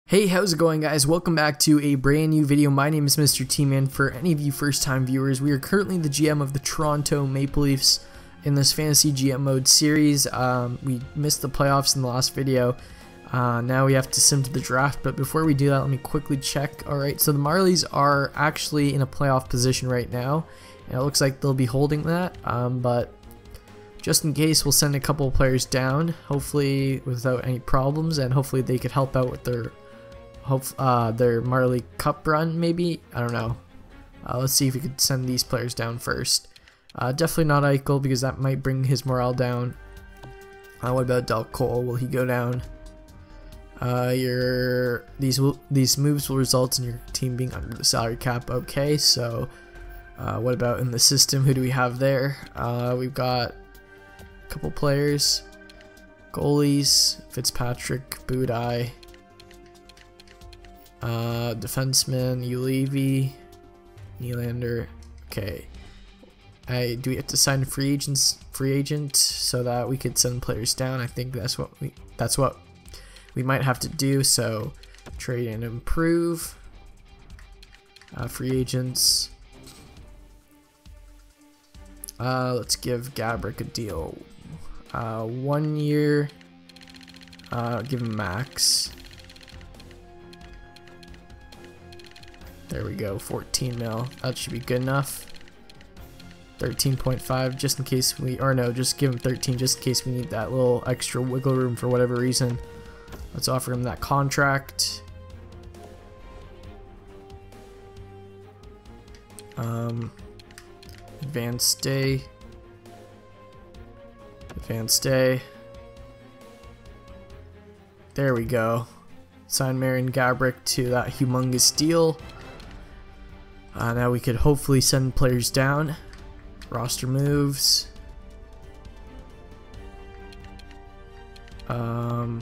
Hey, how's it going, guys? Welcome back to a brand new video. My name is Mr. T-Man. For any of you first-time viewers, we are currently the GM of the Toronto Maple Leafs in this Fantasy GM Mode series. We missed the playoffs in the last video. Now we have to sim to the draft, but before we do that, let me quickly check. Alright, so the Marlies are actually in a playoff position right now, and it looks like they'll be holding that, but just in case, we'll send a couple of players down, hopefully without any problems, and hopefully they could help out with their Marley Cup run, maybe? I don't know. Let's see if we could send these players down first. Definitely not Eichel, because that might bring his morale down. What about Del Cole? Will he go down? These moves will result in your team being under the salary cap. Okay, so what about in the system? Who do we have there? We've got a couple players. Goalies, Fitzpatrick, Budai. Defenseman, Ulevi, Nylander. Okay. Do we have to sign a free agent so that we could send players down? I think that's what we might have to do. So trade and improve. Free agents. Let's give Gabrick a deal. 1 year. Give him max. There we go, 14 mil. That should be good enough. 13.5 just in case just give him 13 just in case we need that little extra wiggle room for whatever reason. Let's offer him that contract. Advanced day. There we go. Sign Marian Gabrick to that humongous deal. Now we could hopefully send players down. Roster moves. Alright,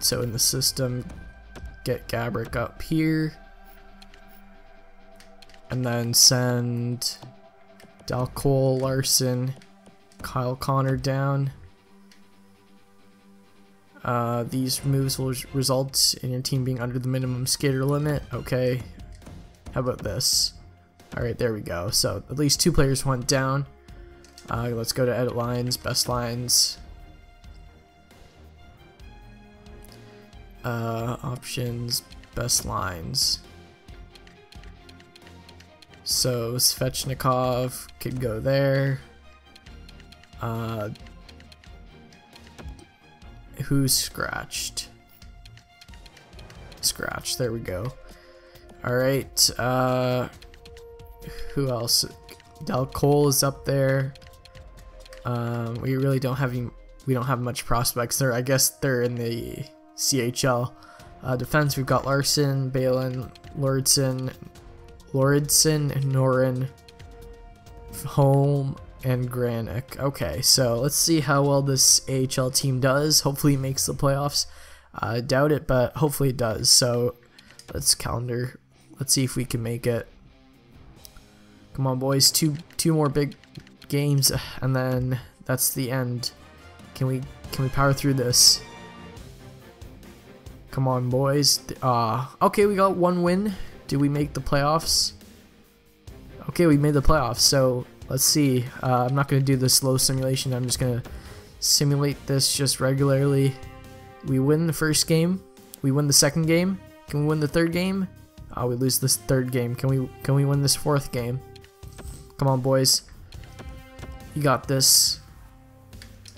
so in the system, get Gabrick up here. And then send Del Cole, Larson, Kyle Connor down. These moves will result in your team being under the minimum skater limit. Okay. How about this? Alright, there we go. So at least 2 players went down. Let's go to edit lines, best lines. Options, best lines. So Svechnikov could go there. Who's scratched? Scratch, there we go. Alright, who else? Del Cole is up there. We really don't have much prospects there. I guess they're in the CHL. Defense, we've got Larson, Balin, Lordson, Norin, Holm, and Granick. Okay, so let's see how well this AHL team does. Hopefully it makes the playoffs. I doubt it, but hopefully it does. So let's calendar. Let's see if we can make it. Come on, boys. Two more big games, and then that's the end. Can we power through this? Come on, boys. Okay, we got 1 win. Did we make the playoffs? Okay, we made the playoffs. So let's see. I'm not going to do the slow simulation. I'm just going to simulate this just regularly. We win the first game. We win the second game. Can we win the third game? We lose this third game. Can we win this fourth game? Come on, boys. You got this.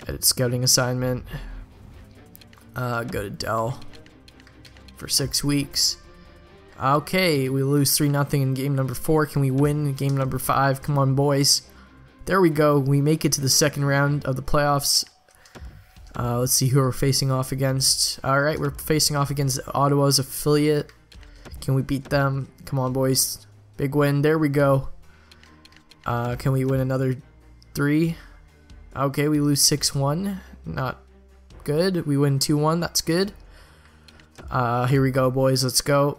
Edit scouting assignment. Go to Dell for 6 weeks. Okay, we lose 3-0 in game number 4. Can we win game number 5? Come on, boys. There we go. We make it to the second round of the playoffs. Let's see who we're facing off against. Alright, we're facing off against Ottawa's affiliate. Can we beat them? Come on, boys. Big win. There we go. Can we win another 3? Okay, we lose 6-1. Not good. We win 2-1. That's good. Here we go, boys. Let's go.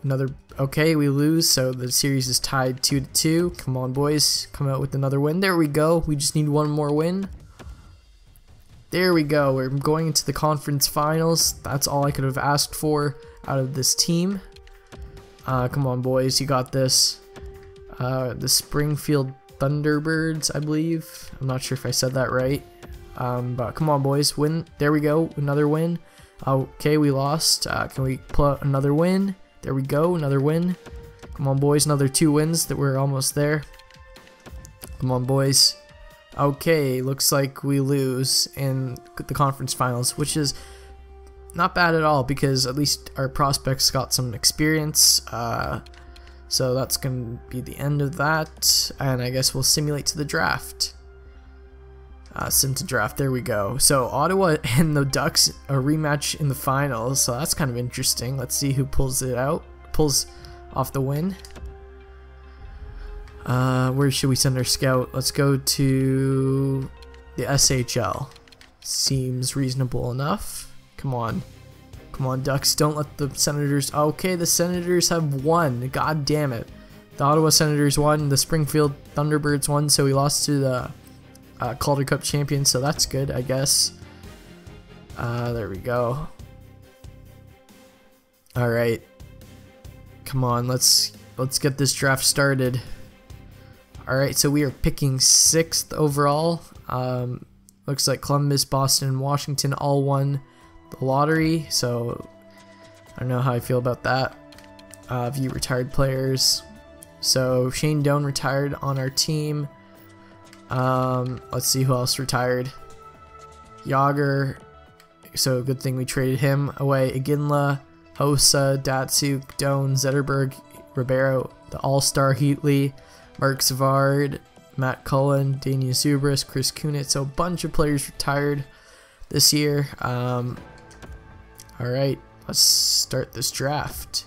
Okay, we lose, so the series is tied 2-2. Come on, boys. Come out with another win. There we go. We just need 1 more win. There we go. We're going into the conference finals. That's all I could have asked for out of this team. Come on, boys. You got this. The Springfield Thunderbirds, I believe. I'm not sure if I said that right. But come on, boys. Win. There we go. Another win. Okay, we lost. Can we pull out another win? There we go. Another win. Come on, boys. Another 2 wins. That we're almost there. Come on, boys. Okay, looks like we lose in the conference finals, which is not bad at all because at least our prospects got some experience. So that's going to be the end of that, and I guess we'll simulate to the draft. Sim to draft, there we go. So Ottawa and the Ducks, a rematch in the finals, so that's kind of interesting. Let's see who pulls off the win. Where should we send our scout? Let's go to the SHL. Seems reasonable enough. Come on. Come on, Ducks. Don't let the Senators... Okay, the Senators have won. God damn it. The Ottawa Senators won. The Springfield Thunderbirds won, so we lost to the Calder Cup champions, so that's good, I guess. There we go. Alright. Come on, let's get this draft started. Alright, so we are picking 6th overall. Looks like Columbus, Boston, and Washington all won the lottery, so I don't know how I feel about that. View retired players. So Shane Doan retired on our team. Let's see who else retired. Yager. So good thing we traded him away. Iginla, Hossa, Datsuk, Doan, Zetterberg, Ribeiro, the All-Star Heatley, Mark Savard, Matt Cullen, Daniel Zubris, Chris Kunitz. So a bunch of players retired this year. Alright, let's start this draft.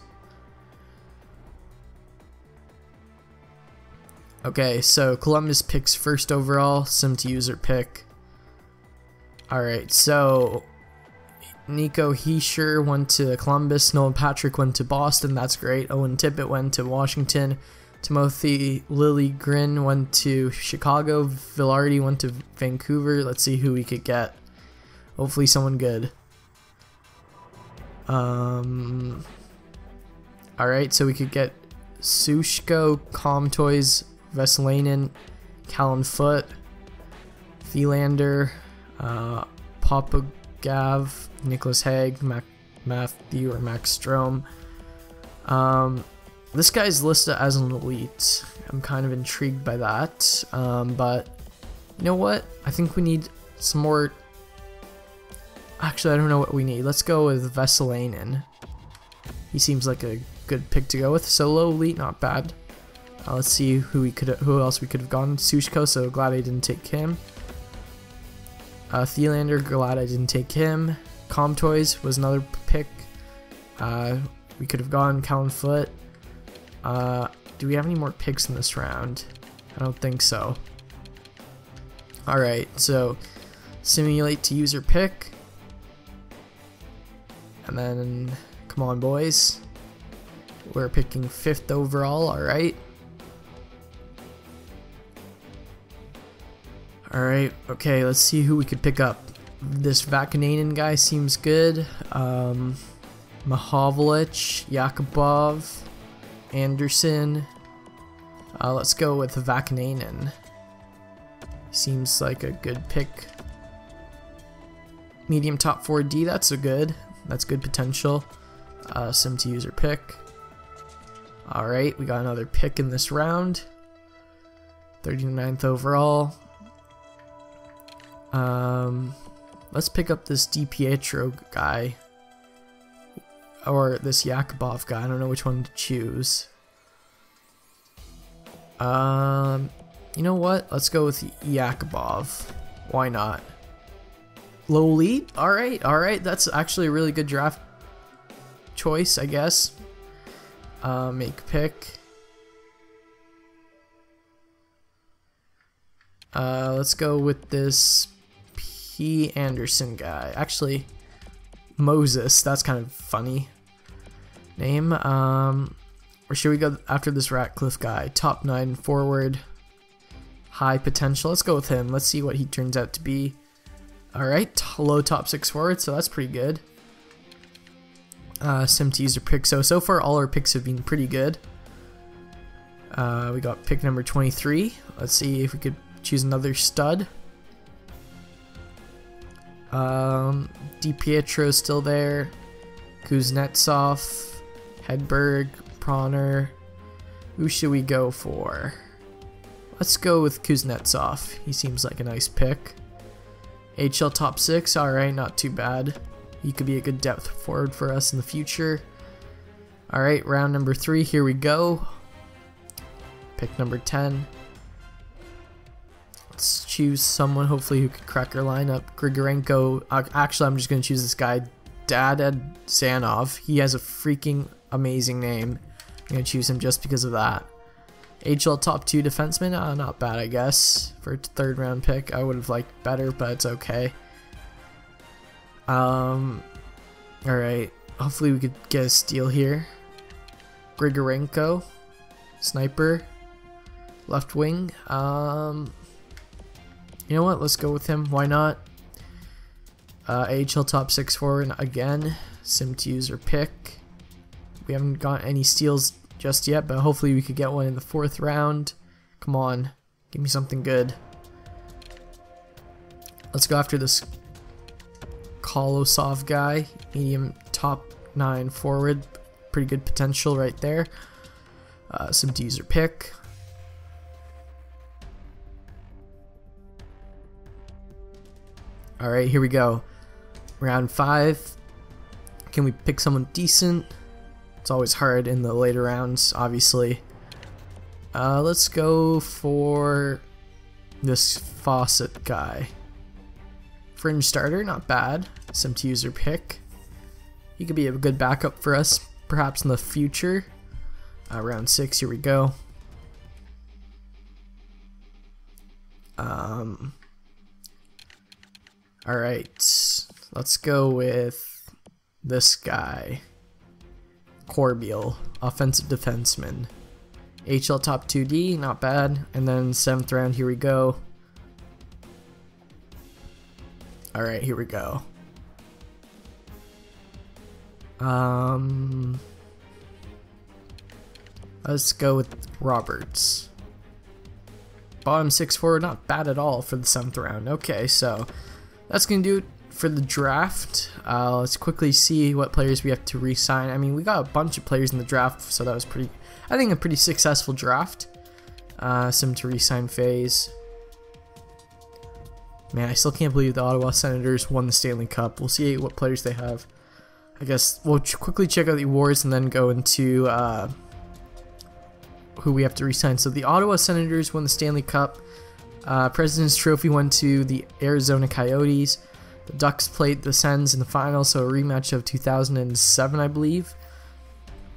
Okay, so Columbus picks 1st overall, sim to user pick. Alright, so Nico Heischer went to Columbus, Nolan Patrick went to Boston, that's great. Owen Tippett went to Washington, Timothy Liljegren went to Chicago, Vilardi went to Vancouver. Let's see who we could get. Hopefully someone good. Alright, so we could get Sushko, Comtoys, Veselainen, Callan Foote, Thielander, Papagav, Nicholas Haig, Matthew or Max Strome. This guy's listed as an elite. I'm kind of intrigued by that, but you know what? I think we need some more. Actually, I don't know what we need. Let's go with Veselainen. He seems like a good pick to go with. So low elite, not bad. Let's see who else we could have gone. Sushko, so glad I didn't take him. Thielander, glad I didn't take him. Comtoys was another pick. We could have gone Callan Foote. Do we have any more picks in this round? I don't think so. Alright, so simulate to user pick. And then, come on, boys. We're picking 5th overall, alright. Alright, okay, let's see who we could pick up. This Vakanainen guy seems good. Mahovlich, Yakubov, Anderson. Let's go with Vakanainen. Seems like a good pick. Medium top 4D, that's good potential. Sim to user pick. Alright, we got another pick in this round. 39th overall. Let's pick up this DiPietro guy. Or this Yakubov guy. I don't know which one to choose. You know what? Let's go with Yakubov. Why not? Low elite? Alright. That's actually a really good draft choice, I guess. Make pick. Let's go with this P. Anderson guy. Actually, Moses. That's kind of funny name. Or should we go after this Ratcliffe guy? Top 9 forward. High potential. Let's go with him. Let's see what he turns out to be. Alright, low top 6 forward, so that's pretty good. Sim to user pick. So far all our picks have been pretty good. We got pick number 23. Let's see if we could choose another stud. DiPietro's still there. Kuznetsov, Hedberg, Bronner. Who should we go for? Let's go with Kuznetsov. He seems like a nice pick. HL top 6, alright, not too bad. He could be a good depth forward for us in the future. Alright, round number 3, here we go. Pick number 10. Let's choose someone hopefully who could crack our lineup. Grigorenko. Actually, I'm just going to choose this guy, Daded Zanov. He has a freaking amazing name. I'm going to choose him just because of that. HL top 2 defenseman, not bad I guess. For a 3rd round pick, I would have liked better, but it's okay. Alright, hopefully we could get a steal here. Grigorenko, sniper, left wing. You know what, let's go with him, why not? AHL top 6 forward again, sim to user pick. We haven't got any steals just yet, but hopefully we could get one in the 4th round. Come on, give me something good. Let's go after this Kolosov guy, medium top 9 forward. Pretty good potential right there. Sim to user pick. Alright, here we go. Round 5. Can we pick someone decent? It's always hard in the later rounds, obviously. Let's go for this Fawcett guy. Fringe starter, not bad. Sim to user pick. He could be a good backup for us, perhaps in the future. Round 6, here we go. Alright, let's go with this guy. Corbeil, offensive defenseman. HL top 2D, not bad. And then 7th round, here we go. Alright, here we go. Let's go with Roberts. Bottom 6 forward, not bad at all for the 7th round. Okay, so that's going to do it for the draft. Let's quickly see what players we have to re-sign. I mean, we got a bunch of players in the draft, so that was I think a pretty successful draft. Sim to re-sign phase. Man, I still can't believe the Ottawa Senators won the Stanley Cup. We'll see what players they have. I guess we'll quickly check out the awards and then go into who we have to re-sign. So the Ottawa Senators won the Stanley Cup. President's Trophy went to the Arizona Coyotes. The Ducks played the Sens in the final, so a rematch of 2007, I believe.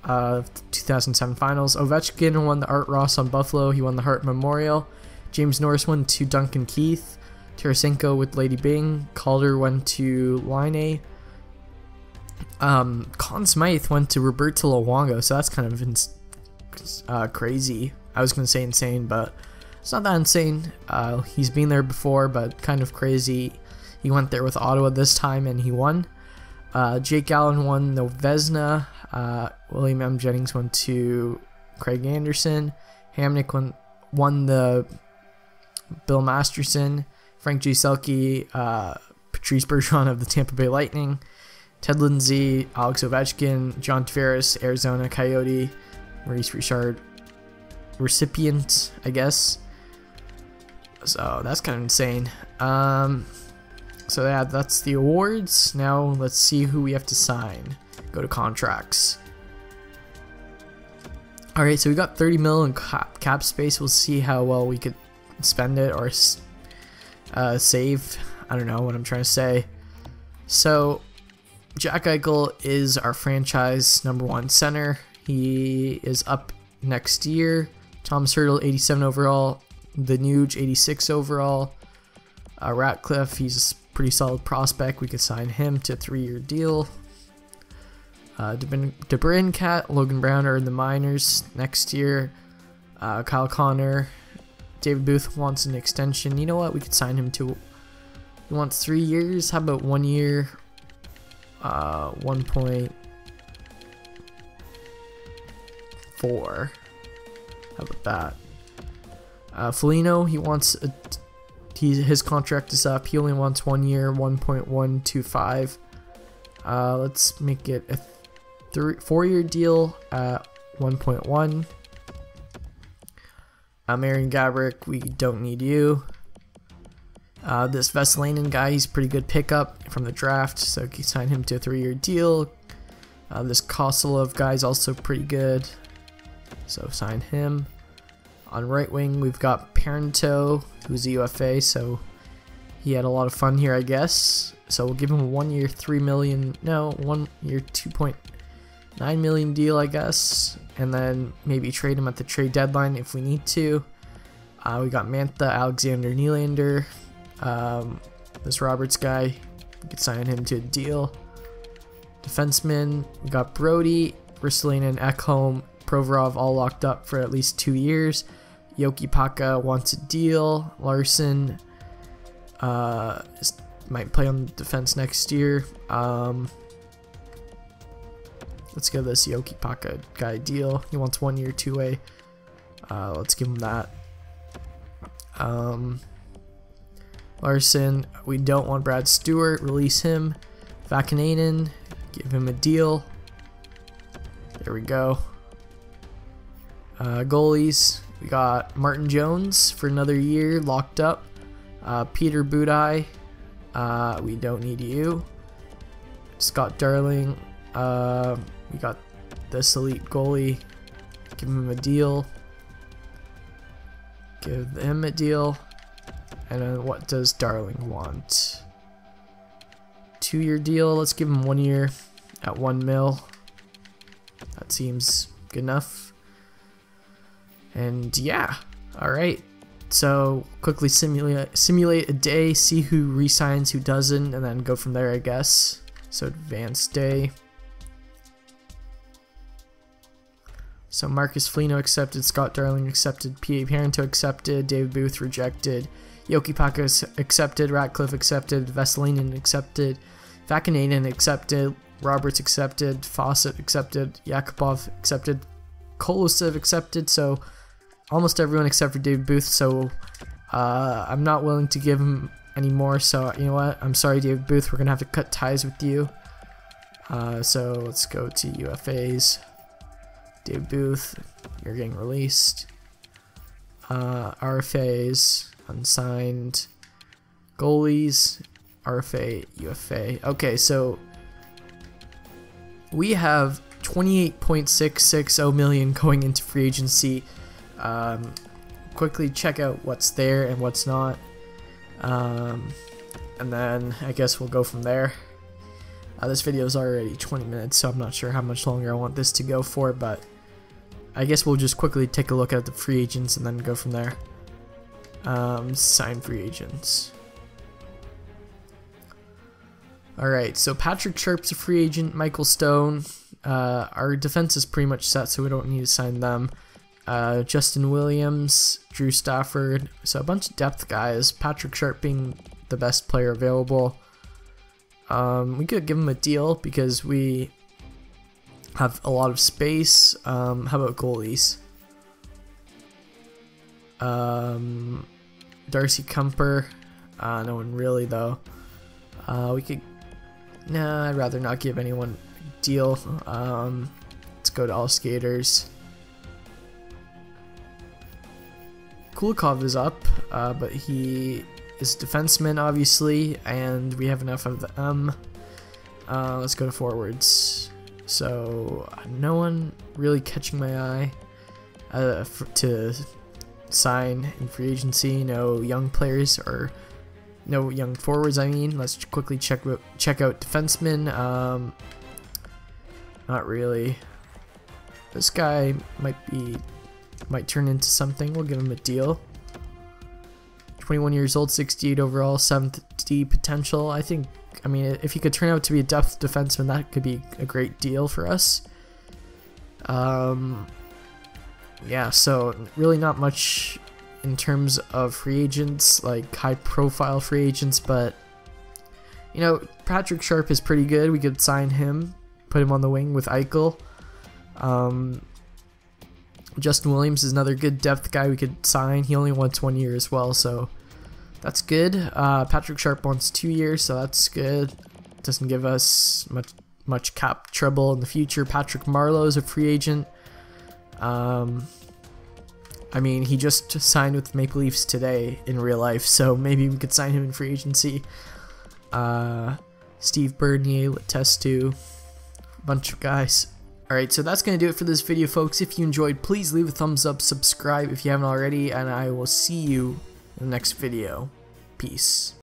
2007 finals. Ovechkin won the Art Ross on Buffalo. He won the Hart Memorial. James Norris won to Duncan Keith. Tarasenko with Lady Byng. Calder went to Laine. Conn Smythe went to Roberto Luongo, so that's kind of crazy. I was going to say insane, but it's not that insane. He's been there before, but kind of crazy. He went there with Ottawa this time, and he won. Jake Allen won the Vezina. William M. Jennings went to Craig Anderson. Hamnick won the Bill Masterson. Frank J. Selke, Patrice Bergeron of the Tampa Bay Lightning. Ted Lindsay, Alex Ovechkin, John Tavares, Arizona Coyote. Maurice Richard, recipient, I guess. So that's kind of insane. So yeah, that's the awards. Now let's see who we have to sign. Go to contracts. Alright, so we got 30 mil in cap space. We'll see how well we could spend it or save. I don't know what I'm trying to say. So Jack Eichel is our franchise #1 center. He is up next year. Thomas Hertl, 87 overall. The Nuge, 86 overall. Ratcliffe, he's a pretty solid prospect. We could sign him to a 3-year deal. DeBrincat, Logan Brown are in the minors next year. Kyle Connor, David Booth wants an extension. You know what? We could sign him to He wants 3 years. How about 1 year? 1.4. How about that? Foligno, he wants his contract is up. He only wants 1 year, 1.125. Let's make it a 4-year deal at 1.1. Marian Gaborik, we don't need you. This Vesalainen guy, he's a pretty good pickup from the draft, so you can sign him to a 3-year deal. This Kosolov guy is also pretty good, so sign him. On right wing, we've got Parenteau, who's a UFA, so he had a lot of fun here, I guess. So we'll give him a 1 year, 3 million, no, 1 year, 2.9 million deal, I guess, and then maybe trade him at the trade deadline if we need to. We got Mantha, Alexander Nylander, this Roberts guy, we could sign him to a deal. Defenseman, we got Brody, Ristolainen, Ekholm, Provorov all locked up for at least 2 years. Yoki Paka wants a deal. Larson might play on defense next year. Let's give this Yoki Paka guy a deal. He wants 1 year, 2-way. Let's give him that. Larson, we don't want Brad Stewart. Release him. Vakanainen, give him a deal. There we go. Goalies, we got Martin Jones for another year locked up. Peter Budaj, we don't need you. Scott Darling, we got this elite goalie, give him a deal. Give him a deal. And then what does Darling want? 2-year deal, let's give him 1 year at 1 mil. That seems good enough. And yeah, alright. So quickly simulate a day, see who resigns, who doesn't, and then go from there, I guess. So advanced day. So Marcus Foligno accepted, Scott Darling accepted, P.A. Parenteau accepted, David Booth rejected, Yoki Paka accepted, Ratcliffe accepted, Vesalainen accepted, Vakanainen accepted, Roberts accepted, Fawcett accepted, Yakupov accepted, Kolosev accepted, so almost everyone except for David Booth, so I'm not willing to give him any more, so you know what, I'm sorry David Booth, we're going to have to cut ties with you. So let's go to UFAs. David Booth, you're getting released. RFAs, unsigned. Goalies, RFA, UFA. Okay, so we have 28.660 million going into free agency. Quickly check out what's there and what's not, and then I guess we'll go from there. This video is already 20 minutes, so I'm not sure how much longer I want this to go for, but I guess we'll just quickly take a look at the free agents and then go from there. Sign free agents. Alright, so Patrick Sharp's a free agent, Michael Stone. Our defense is pretty much set, so we don't need to sign them. Justin Williams, Drew Stafford, so a bunch of depth guys. Patrick Sharp being the best player available. We could give him a deal because we have a lot of space. How about goalies? Darcy Kumper, no one really though. We could, nah, I'd rather not give anyone a deal. Let's go to all skaters. Kulikov is up, but he is defenseman obviously, and we have enough of them. Let's go to forwards. So no one really catching my eye to sign in free agency. No young players, or no young forwards, I mean. Let's quickly check out defensemen. Not really. This guy might turn into something. We'll give him a deal. 21 years old, 68 overall, 7th D potential. I mean, if he could turn out to be a depth defenseman, that could be a great deal for us. Yeah, so really not much in terms of free agents, like high profile free agents, but You know, Patrick Sharp is pretty good. We could sign him, put him on the wing with Eichel. Justin Williams is another good depth guy we could sign. He only wants 1 year as well, so that's good. Patrick Sharp wants 2 years, so that's good. Doesn't give us much cap trouble in the future. Patrick Marleau is a free agent. I mean, he just signed with the Maple Leafs today in real life, so maybe we could sign him in free agency. Steve Bernier, Letestu, a bunch of guys. Alright, so that's going to do it for this video, folks. If you enjoyed, please leave a thumbs up, subscribe if you haven't already, and I will see you in the next video. Peace.